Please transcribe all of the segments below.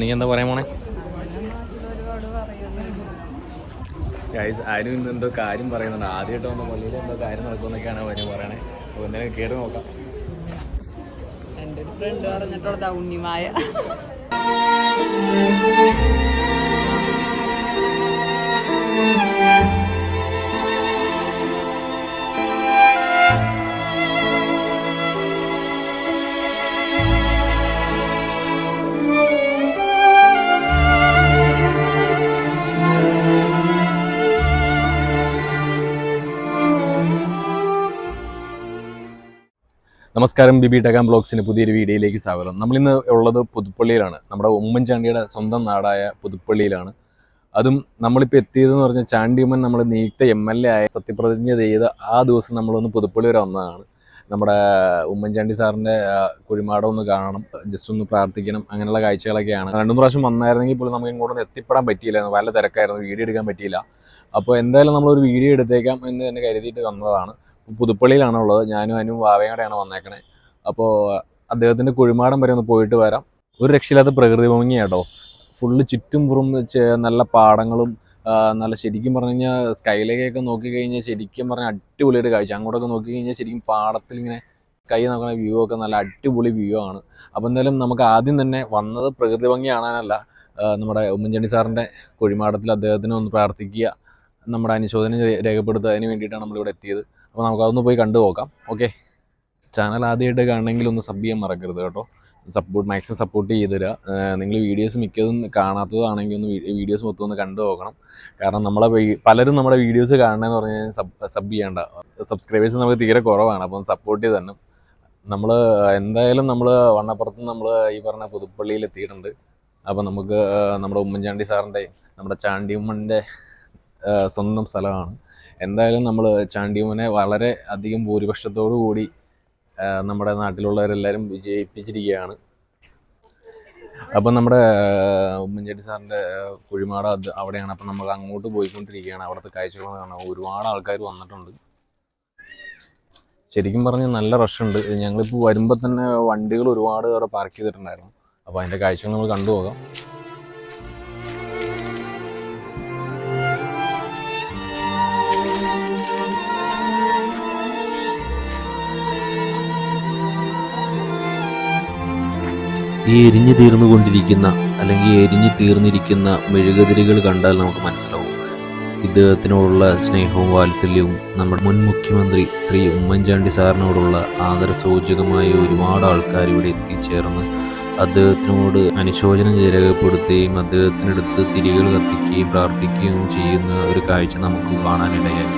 നീ എന്താ പറയാൻ പോണേ? ഗൈസ്, ആരും ഇന്ന് എന്തോ കാര്യം പറയുന്നുണ്ട്. ആദ്യമായിട്ട് വന്ന പള്ളിയിൽ എന്തോ കാര്യം നടക്കുമെന്നൊക്കെയാണ് അവര് പറയണേ. അപ്പോൾ എന്തെങ്കിലും കയറി നോക്കാം. എൻ്റെ ഒരു ഫ്രണ്ട് പറഞ്ഞിട്ടുള്ളതാ ഉണ്ണിമായ. നമസ്കാരം, ബിബി ടെക്കാം ബ്ലോഗ്സിൻ്റെ പുതിയൊരു വീഡിയോയിലേക്ക് സ്വാഗതം. നമ്മളിന്ന് ഉള്ളത് പുതുപ്പള്ളിയിലാണ്. നമ്മുടെ ഉമ്മൻചാണ്ടിയുടെ സ്വന്തം നാടായ പുതുപ്പള്ളിയിലാണ്. അതും നമ്മളിപ്പോൾ എത്തിയതെന്ന് പറഞ്ഞാൽ ചാണ്ടിയമ്മൻ നമ്മൾ നിയുക്ത MLA ആയ സത്യപ്രതിജ്ഞ ചെയ്ത ആ ദിവസം നമ്മളൊന്ന് പുതുപ്പള്ളി വരെ വന്നതാണ്. നമ്മുടെ ഉമ്മൻചാണ്ടി സാറിൻ്റെ കുഴിമാടം ഒന്ന് കാണണം, ജസ്റ്റ് ഒന്ന് പ്രാർത്ഥിക്കണം, അങ്ങനെയുള്ള കാഴ്ചകളൊക്കെയാണ്. 2 പ്രാവശ്യം വന്നായിരുന്നെങ്കിൽ പോലും നമുക്ക് ഇങ്ങോട്ടൊന്ന് എത്തിപ്പെടാൻ പറ്റിയില്ല, നല്ല തിരക്കായിരുന്നു, വീഡിയോ എടുക്കാൻ പറ്റിയില്ല. അപ്പോൾ എന്തായാലും നമ്മളൊരു വീഡിയോ എടുത്തേക്കാം എന്ന് തന്നെ കരുതിയിട്ട് വന്നതാണ്. പുതുപ്പള്ളിയിലാണ് ഉള്ളത്. ഞാനും അനുവും വാവയോടെയാണ് വന്നേക്കണേ. അപ്പോൾ അദ്ദേഹത്തിൻ്റെ കുഴിമാടം വരെ ഒന്ന് പോയിട്ട് വരാം. ഒരു രക്ഷയില്ലാത്ത പ്രകൃതി ഭംഗിയാട്ടോ. ഫുള്ള് ചുറ്റും പുറം നല്ല പാടങ്ങളും നല്ല ശരിക്കും പറഞ്ഞു കഴിഞ്ഞാൽ സ്കൈലേക്കൊക്കെ നോക്കിക്കഴിഞ്ഞാൽ ശരിക്കും പറഞ്ഞാൽ അടിപൊളിയായിട്ട് കാഴ്ച. അങ്ങോട്ടൊക്കെ നോക്കിക്കഴിഞ്ഞാൽ ശരിക്കും പാടത്തിൽ ഇങ്ങനെ സ്കൈ നോക്കുന്ന വ്യൂ ഒക്കെ നല്ല അടിപൊളി വ്യൂ ആണ്. അപ്പോൾ എന്തായാലും നമുക്ക് ആദ്യം തന്നെ വന്നത് പ്രകൃതി ഭംഗി കാണാനല്ല, നമ്മുടെ ഉമ്മൻചാണ്ടി സാറിൻ്റെ കുഴിമാടത്തിൽ അദ്ദേഹത്തിനെ ഒന്ന് പ്രാർത്ഥിക്കുക, നമ്മുടെ അനുശോചനം രേഖപ്പെടുത്തുക, അതിന് വേണ്ടിയിട്ടാണ് നമ്മളിവിടെ എത്തിയത്. അപ്പോൾ നമുക്കതൊന്ന് പോയി കണ്ടു നോക്കാം. ഓക്കെ, ചാനൽ ആദ്യമായിട്ട് കാണണമെങ്കിൽ ഒന്ന് സബ് ചെയ്യാൻ മറക്കരുത് കേട്ടോ. മാക്സിമം സപ്പോർട്ട് ചെയ്ത് തരിക. നിങ്ങൾ വീഡിയോസ് മിക്കതും കാണാത്തതാണെങ്കിൽ ഒന്ന് വീഡിയോസ് മൊത്തം ഒന്ന് കണ്ടു നോക്കണം. കാരണം പലരും നമ്മുടെ വീഡിയോസ് കാണണമെന്ന് പറഞ്ഞു കഴിഞ്ഞാൽ സബ് ചെയ്യേണ്ട, സബ്സ്ക്രൈബേഴ്സ് നമുക്ക് തീരെ കുറവാണ്. അപ്പം സപ്പോർട്ട് ചെയ്ത് തന്നെ നമ്മൾ എന്തായാലും വണ്ണപ്പുറത്ത് നമ്മൾ ഈ പറഞ്ഞ പുതുപ്പള്ളിയിൽ എത്തിയിട്ടുണ്ട്. അപ്പം നമുക്ക് നമ്മുടെ ഉമ്മൻചാണ്ടി സാറിൻ്റെ, നമ്മുടെ ചാണ്ടിയമ്മൻ്റെ സ്വന്തം സ്ഥലമാണ്. എന്തായാലും നമ്മൾ ചാണ്ടിയമ്മനെ വളരെ അധികം ഭൂരിപക്ഷത്തോടു കൂടി നമ്മുടെ നാട്ടിലുള്ളവരെല്ലാവരും വിജയിപ്പിച്ചിരിക്കുകയാണ്. അപ്പം നമ്മുടെ ഉമ്മൻചാണ്ടി സാറിൻ്റെ കുഴിമാടം അവിടെയാണ്. അപ്പം നമ്മൾ അങ്ങോട്ട് പോയിക്കൊണ്ടിരിക്കുകയാണ്. അവിടുത്തെ കാഴ്ചകൾ കാണാൻ ഒരുപാട് ആൾക്കാർ വന്നിട്ടുണ്ട്. ശരിക്കും പറഞ്ഞാൽ നല്ല റഷുണ്ട്. ഞങ്ങളിപ്പോൾ വരുമ്പോൾ തന്നെ വണ്ടികൾ ഒരുപാട് അവിടെ പാർക്ക് ചെയ്തിട്ടുണ്ടായിരുന്നു. അപ്പോൾ അതിൻ്റെ കാഴ്ചകൾ നമ്മൾ കണ്ടുപോകാം. ഈ എരിഞ്ഞു തീർന്നുകൊണ്ടിരിക്കുന്ന അല്ലെങ്കിൽ എരിഞ്ഞു തീർന്നിരിക്കുന്ന മെഴുകുതിരികൾ കണ്ടാൽ നമുക്ക് മനസ്സിലാവും ഇദ്ദേഹത്തിനോടുള്ള സ്നേഹവും വാത്സല്യവും. നമ്മുടെ മുൻ മുഖ്യമന്ത്രി ശ്രീ ഉമ്മൻചാണ്ടി സാറിനോടുള്ള ആദരസൂചകമായ ഒരുപാട് ആൾക്കാർ ഇവിടെ എത്തിച്ചേർന്ന് അദ്ദേഹത്തിനോട് അനുശോചനം രേഖപ്പെടുത്തുകയും അദ്ദേഹത്തിനടുത്ത് തിരികൾ കത്തിക്കുകയും പ്രാർത്ഥിക്കുകയും ചെയ്യുന്ന ഒരു കാഴ്ച നമുക്ക് കാണാനിടയായി.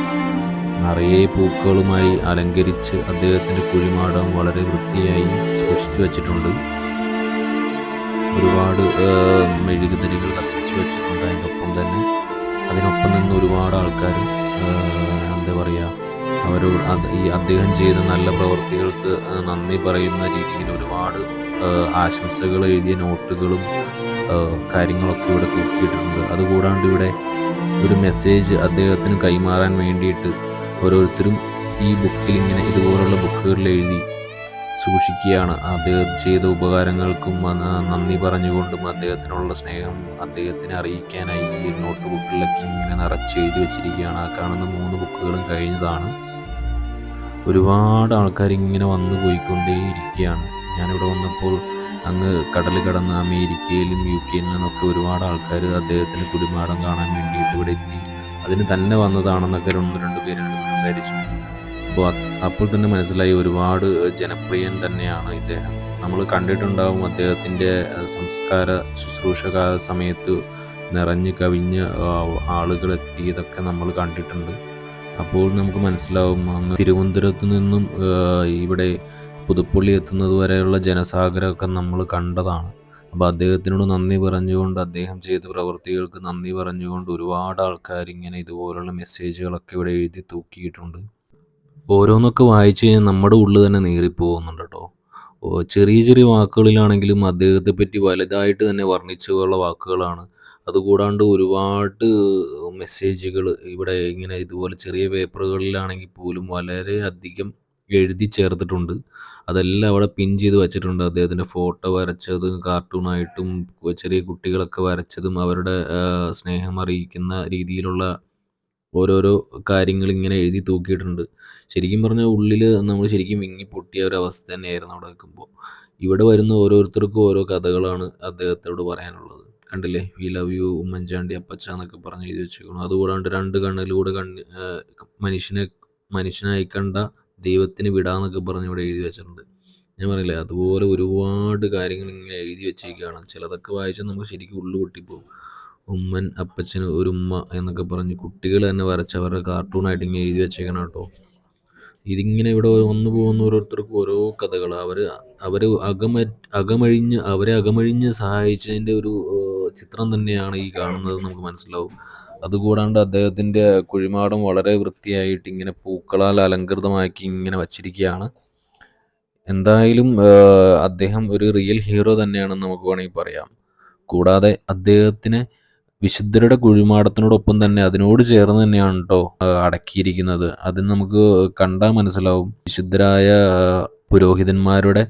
നിറയെ പൂക്കളുമായി അലങ്കരിച്ച് അദ്ദേഹത്തിൻ്റെ കുഴിമാടം വളരെ വൃത്തിയായി സൂക്ഷിച്ചു വച്ചിട്ടുണ്ട്. ഒരുപാട് മെഴുകുതിരികൾ കത്തിച്ചു വെച്ചിട്ടുണ്ട്. അതിനൊപ്പം നിന്ന് ഒരുപാട് ആൾക്കാർ എന്താ പറയുക, അദ്ദേഹം ചെയ്ത നല്ല പ്രവൃത്തികൾക്ക് നന്ദി പറയുന്ന രീതിയിൽ ഒരുപാട് ആശംസകൾ എഴുതിയ നോട്ടുകളും കാര്യങ്ങളൊക്കെ ഇവിടെ തൂക്കിയിട്ടുണ്ട്. അതുകൂടാണ്ട് ഇവിടെ ഒരു മെസ്സേജ് അദ്ദേഹത്തിന് കൈമാറാൻ വേണ്ടിയിട്ട് ഓരോരുത്തരും ഈ ബുക്കിൽ ഇങ്ങനെ ഇതുപോലുള്ള ബുക്കുകളിൽ എഴുതി സൂക്ഷിക്കുകയാണ്. അദ്ദേഹം ചെയ്ത ഉപകാരങ്ങൾക്കും നന്ദി പറഞ്ഞുകൊണ്ടും അദ്ദേഹത്തിനുള്ള സ്നേഹം അദ്ദേഹത്തിനെ അറിയിക്കാനായി ഈ നോട്ട് ബുക്കിലൊക്കെ ഇങ്ങനെ നിറച്ച് എഴുതി വെച്ചിരിക്കുകയാണ്. ആ കാണുന്ന 3 ബുക്കുകളും കഴിഞ്ഞതാണ്. ഒരുപാട് ആൾക്കാർ ഇങ്ങനെ വന്നു പോയിക്കൊണ്ടേയിരിക്കുകയാണ്. ഞാനിവിടെ വന്നപ്പോൾ അങ്ങ് കടൽ കടന്ന് അമേരിക്കയിലും UK നിന്നൊക്കെ ഒരുപാട് ആൾക്കാർ അദ്ദേഹത്തിൻ്റെ കുഴിമാടം കാണാൻ വേണ്ടിയിട്ട് ഇവിടെ എത്തി. അതിന് തന്നെ വന്നതാണെന്നൊക്കെ 1-2 പേരോട് സംസാരിച്ചു. അപ്പോൾ തന്നെ മനസ്സിലായി ഒരുപാട് ജനപ്രിയൻ തന്നെയാണ് ഇദ്ദേഹം. നമ്മൾ കണ്ടിട്ടുണ്ടാവും അദ്ദേഹത്തിൻ്റെ സംസ്കാര ശുശ്രൂഷ സമയത്ത് നിറഞ്ഞു കവിഞ്ഞ് ആളുകൾ എത്തിയതൊക്കെ നമ്മൾ കണ്ടിട്ടുണ്ട്. അപ്പോൾ നമുക്ക് മനസ്സിലാവും അങ്ങ് തിരുവനന്തപുരത്ത് നിന്നും ഇവിടെ പുതുപ്പള്ളി എത്തുന്നത് വരെയുള്ള ജനസാഗരമൊക്കെ നമ്മൾ കണ്ടതാണ്. അപ്പോൾ അദ്ദേഹത്തിനോട് നന്ദി പറഞ്ഞുകൊണ്ട്, അദ്ദേഹം ചെയ്ത പ്രവൃത്തികൾക്ക് നന്ദി പറഞ്ഞുകൊണ്ട് ഒരുപാട് ആൾക്കാർ ഇങ്ങനെ ഇതുപോലുള്ള മെസ്സേജുകളൊക്കെ ഇവിടെ എഴുതി തൂക്കിയിട്ടുണ്ട്. ഓരോന്നൊക്കെ വായിച്ച് കഴിഞ്ഞാൽ നമ്മുടെ ഉള്ളിൽ തന്നെ നീറിപ്പോകുന്നുണ്ട് കേട്ടോ. ചെറിയ ചെറിയ വാക്കുകളിലാണെങ്കിലും അദ്ദേഹത്തെ പറ്റി വലുതായിട്ട് തന്നെ വർണ്ണിച്ചുള്ള വാക്കുകളാണ്. അതുകൂടാണ്ട് ഒരുപാട് മെസ്സേജുകൾ ഇവിടെ ഇങ്ങനെ ഇതുപോലെ ചെറിയ പേപ്പറുകളിലാണെങ്കിൽ പോലും വളരെയധികം എഴുതി ചേർത്തിട്ടുണ്ട്. അതെല്ലാം അവിടെ പിൻ ചെയ്ത് വെച്ചിട്ടുണ്ട്. അദ്ദേഹത്തിൻ്റെ ഫോട്ടോ വരച്ചതും കാർട്ടൂണായിട്ടും ചെറിയ കുട്ടികളൊക്കെ വരച്ചതും അവരുടെ സ്നേഹം അറിയിക്കുന്ന രീതിയിലുള്ള ഓരോരോ കാര്യങ്ങൾ ഇങ്ങനെ എഴുതി തൂക്കിയിട്ടുണ്ട്. ശരിക്കും പറഞ്ഞാൽ ഉള്ളിൽ നമ്മൾ ശരിക്കും വിങ്ങിപ്പൊട്ടിയ ഒരവസ്ഥ തന്നെയായിരുന്നു അവിടെ നിൽക്കുമ്പോൾ. ഇവിടെ വരുന്ന ഓരോരുത്തർക്കും ഓരോ കഥകളാണ് അദ്ദേഹത്തോട് പറയാനുള്ളത്. കണ്ടില്ലേ, വി ലവ് യു ഉമ്മൻചാണ്ടി അപ്പച്ച എന്നൊക്കെ പറഞ്ഞ് എഴുതി വെച്ചേക്കുന്നു. അതുകൂടാണ്ട് 2 കണ്ണിലൂടെ മനുഷ്യനെ മനുഷ്യനായി കണ്ട ദൈവത്തിന് വിടാന്നൊക്കെ പറഞ്ഞ് ഇവിടെ എഴുതി വെച്ചിട്ടുണ്ട്. ഞാൻ പറഞ്ഞില്ലേ, അതുപോലെ ഒരുപാട് കാര്യങ്ങൾ ഇങ്ങനെ എഴുതി വെച്ചിരിക്കുകയാണ്. ചിലതൊക്കെ വായിച്ചാൽ നമുക്ക് ശരിക്കും ഉള്ളു പൊട്ടിപ്പോകും. ഉമ്മൻ അപ്പച്ചന് ഒരു ഉമ്മ എന്നൊക്കെ പറഞ്ഞ് കുട്ടികൾ തന്നെ വരച്ച് അവരുടെ കാർട്ടൂണായിട്ട് ഇങ്ങനെ എഴുതി വെച്ചേക്കണം കേട്ടോ. ഇതിങ്ങനെ ഇവിടെ വന്നു പോകുന്ന ഓരോരുത്തർക്കും ഓരോ കഥകൾ. അവർ അവരെ അകമഴിഞ്ഞ് സഹായിച്ചതിൻ്റെ ഒരു ചിത്രം തന്നെയാണ് ഈ കാണുന്നത് നമുക്ക് മനസ്സിലാവും. അതുകൂടാണ്ട് അദ്ദേഹത്തിൻ്റെ കുഴിമാടം വളരെ വൃത്തിയായിട്ട് ഇങ്ങനെ പൂക്കളാൽ അലങ്കൃതമാക്കി ഇങ്ങനെ വച്ചിരിക്കുകയാണ്. എന്തായാലും അദ്ദേഹം ഒരു റിയൽ ഹീറോ തന്നെയാണെന്ന് നമുക്ക് വേണമെങ്കിൽ പറയാം. കൂടാതെ അദ്ദേഹത്തിന് വിശുദ്ധരുടെ കുഴിമാടത്തിനോടൊപ്പം തന്നെ അതിനോട് ചേർന്ന് തന്നെയാണ് കേട്ടോ അടക്കിയിരിക്കുന്നത്. അതിന് നമുക്ക് കണ്ടാൽ മനസ്സിലാവും. വിശുദ്ധരായ പുരോഹിതന്മാരുടെ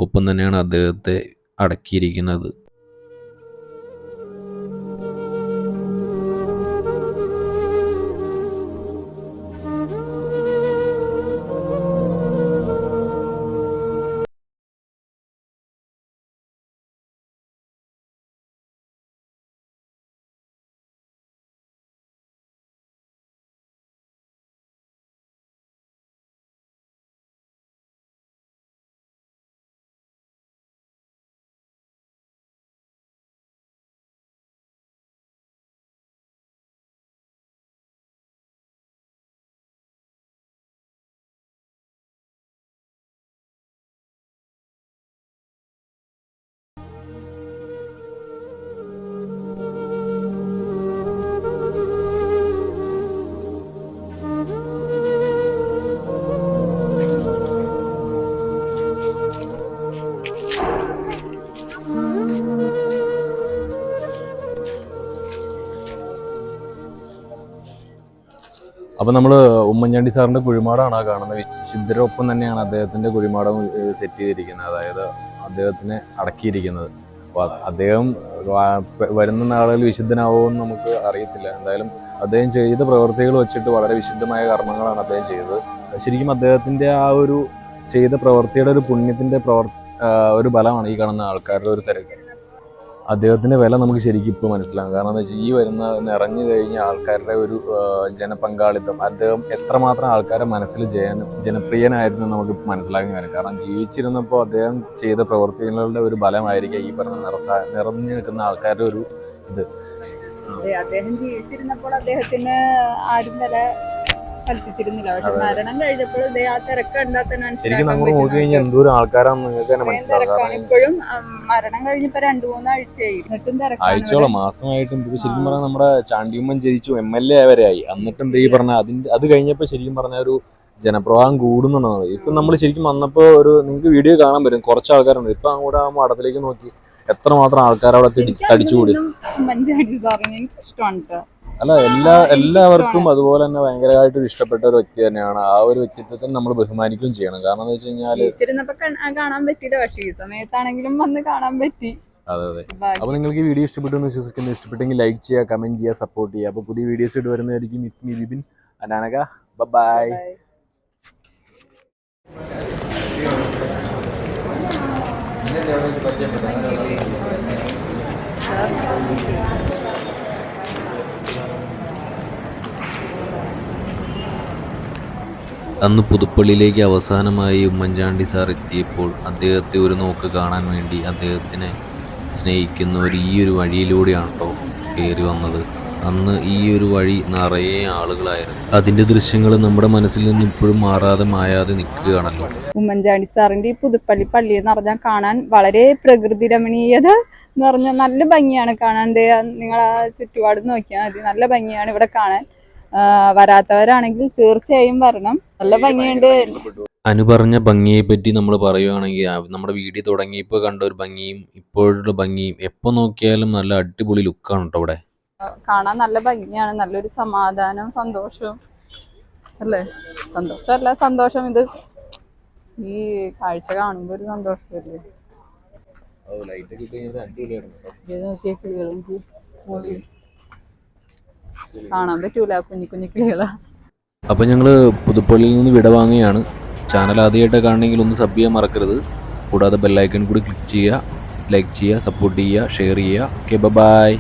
ഒപ്പം തന്നെയാണ് അദ്ദേഹത്തെ അടക്കിയിരിക്കുന്നത്. അപ്പോൾ നമ്മൾ ഉമ്മൻചാണ്ടി സാറിൻ്റെ കുഴിമാടമാണ് ആ കാണുന്നത്. വിശുദ്ധരൊപ്പം തന്നെയാണ് അദ്ദേഹത്തിൻ്റെ കുഴിമാടം സെറ്റ് ചെയ്തിരിക്കുന്നത്, അതായത് അദ്ദേഹത്തിനെ അടക്കിയിരിക്കുന്നത്. അപ്പോൾ അദ്ദേഹം വരുന്ന നാളുകളിൽ വിശുദ്ധനാവുമെന്ന് നമുക്ക് അറിയത്തില്ല. എന്തായാലും അദ്ദേഹം ചെയ്ത പ്രവൃത്തികൾ വെച്ചിട്ട് വളരെ വിശുദ്ധമായ കർമ്മങ്ങളാണ് അദ്ദേഹം ചെയ്തത്. ശരിക്കും അദ്ദേഹത്തിൻ്റെ ആ ഒരു ചെയ്ത പ്രവൃത്തിയുടെ ഒരു പുണ്യത്തിൻ്റെ ഒരു ബലമാണ് ഈ കാണുന്ന ആൾക്കാരുടെ ഒരു തിരക്ക്. അദ്ദേഹത്തിൻ്റെ വില നമുക്ക് ശരിക്കും ഇപ്പോൾ മനസ്സിലാകും. കാരണം എന്താ വെച്ചാൽ ഈ വരുന്ന നിറഞ്ഞു കഴിഞ്ഞ ആൾക്കാരുടെ ഒരു ജനപങ്കാളിത്തം, അദ്ദേഹം എത്രമാത്രം ആൾക്കാരെ മനസ്സിൽ ജനപ്രിയനായിരുന്നു നമുക്ക് മനസ്സിലാക്കാൻ കാര്യം. കാരണം ജീവിച്ചിരുന്നപ്പോൾ അദ്ദേഹം ചെയ്ത പ്രവൃത്തികളുടെ ഒരു ബലമായിരിക്കും ഈ പറഞ്ഞ നിറഞ്ഞു നിൽക്കുന്ന ആൾക്കാരുടെ ഒരു ഇത്. അദ്ദേഹം ജീവിച്ചിരുന്നപ്പോൾ അദ്ദേഹത്തിന് ആരും വില കൽപ്പിച്ചിരുന്നില്ല. പക്ഷെ മരണം കഴിഞ്ഞപ്പോൾ ആ തിരക്ക് കണ്ടാൽ തന്നെ ശരിക്കും നമ്മൾ നോക്കി കഴിഞ്ഞാൽ എന്തോരം ആൾക്കാരാണെന്ന് നിങ്ങൾക്ക് തന്നെ മനസ്സിലാക്കാം. ഇപ്പോഴും മരണം കഴിഞ്ഞപ്പോ 2-3 ആഴ്ചയായി, എന്നിട്ടും ആഴ്ചയോളം മാസമായിട്ടും. ശരിക്കും പറഞ്ഞാൽ നമ്മുടെ ചാണ്ടിയമ്മൻ ജയിച്ചു MLA വരെ ആയി. എന്നിട്ടും ഈ പറഞ്ഞ അത് കഴിഞ്ഞപ്പോൾ ശരിക്കും പറഞ്ഞ ഒരു ജനപ്രവാഹം കൂടുന്നുണ്ടെന്നാണ്. ഇപ്പം നമ്മൾ ശരിക്കും വന്നപ്പോൾ നിങ്ങൾക്ക് വീഡിയോ കാണാൻ പറ്റും, കുറച്ച് ആൾക്കാരുണ്ട്. ഇപ്പം അങ്ങോട്ട് ആ മഠത്തിലേക്ക് നോക്കി എത്രമാത്രം ആൾക്കാർ അവിടെ തടിച്ചുകൂടി. ഉമ്മൻചാണ്ടി സാറിന് എനിക്ക് ഇഷ്ടമാണ്. അല്ല, എല്ലാവർക്കും അതുപോലെ തന്നെ ഭയങ്കരമായിട്ട് ഇഷ്ടപ്പെട്ട ഒരു വ്യക്തി തന്നെയാണ്. ആ ഒരു വ്യക്തിത്വത്തിന് നമ്മൾ ബഹുമാനിക്കുകയും ചെയ്യണം. കാരണം എന്താ വെച്ച് കഴിഞ്ഞാൽ കാണാൻ പറ്റില്ല, പക്ഷേ ഈ സമയത്താണെങ്കിലും വന്ന് കാണാൻ പറ്റി. അതെ. അപ്പോൾ നിങ്ങൾക്ക് ഈ വീഡിയോ ഇഷ്ടപ്പെട്ടു എന്ന് വിശ്വസിക്കുന്നു. ഇഷ്ടപ്പെട്ടെങ്കിൽ ലൈക്ക് ചെയ്യുക, കമന്റ് ചെയ്യുക, സപ്പോർട്ട് ചെയ്യുക. അപ്പോൾ പുതിയ വീഡിയോസ് ഇട്ട് വരുന്നതായിരിക്കും. ഇറ്റ്സ് മീ ബിബിൻ അനാനക. ബൈ. അന്ന് പുതുപ്പള്ളിയിലേക്ക് അവസാനമായി ഉമ്മൻചാണ്ടി സാർ എത്തിയപ്പോൾ അദ്ദേഹത്തെ ഒരു നോക്ക് കാണാൻ വേണ്ടി അദ്ദേഹത്തിനെ സ്നേഹിക്കുന്നവർ ഈ ഒരു വഴിയിലൂടെയാണ് കേട്ടോ കയറി വന്നത്. അന്ന് ഈ ഒരു വഴി നിറയെ ആളുകളായിരുന്നു. അതിൻ്റെ ദൃശ്യങ്ങൾ നമ്മുടെ മനസ്സിൽ നിന്ന് ഇപ്പോഴും മായാതെ നിൽക്കുകയാണല്ലോ. ഉമ്മൻചാണ്ടി സാറിൻ്റെ ഈ പുതുപ്പള്ളി പള്ളി എന്ന് പറഞ്ഞാൽ കാണാൻ വളരെ പ്രകൃതി രമണീയത എന്ന് പറഞ്ഞാൽ നല്ല ഭംഗിയാണ് കാണാൻ. നിങ്ങൾ ആ ചുറ്റുപാട് നോക്കിയാൽ മതി, നല്ല ഭംഗിയാണ് ഇവിടെ കാണാൻ. വരാത്തവരാണെങ്കിൽ തീർച്ചയായും വരണം, നല്ല ഭംഗിയുണ്ട്. അനുപറഞ്ഞ ഭംഗിയെ പറ്റി നമ്മൾ പറയുകയാണെങ്കിൽ നമ്മുടെ വീഡിയോ തുടങ്ങിയപ്പോൾ കണ്ട ഒരു ഭംഗിയും ഇപ്പോഴുള്ള ഭംഗിയും എപ്പോൾ നോക്കിയാലും നല്ല അടിപൊളി ലുക്കാണ് കേട്ടോ ഇവിടെ കാണാൻ. നല്ല ഭംഗിയാണ്, നല്ലൊരു സമാധാനം, സന്തോഷം അല്ലേ? സന്തോഷമല്ല, സന്തോഷം. ഇത് ഈ കാഴ്ച കാണുമ്പോ ഒരു സന്തോഷമല്ലേ. ഇത് നോക്കിയ കിളികളും മുകളിൽ കാണാൻ പറ്റൂല, കുഞ്ഞു കുഞ്ഞു കിളികളാ. അപ്പോൾ ഞങ്ങൾ പുതുപ്പള്ളിയിൽ നിന്ന് വിട വാങ്ങുകയാണ്. ചാനൽ ആദ്യമായിട്ട് കാണണമെങ്കിൽ ഒന്ന് സബ് ചെയ്യാൻ മറക്കരുത്. കൂടാതെ ബെല്ലൈക്കൺ കൂടി ക്ലിക്ക് ചെയ്യുക, ലൈക്ക് ചെയ്യുക, സപ്പോർട്ട് ചെയ്യുക, ഷെയർ ചെയ്യുക. Okay, by.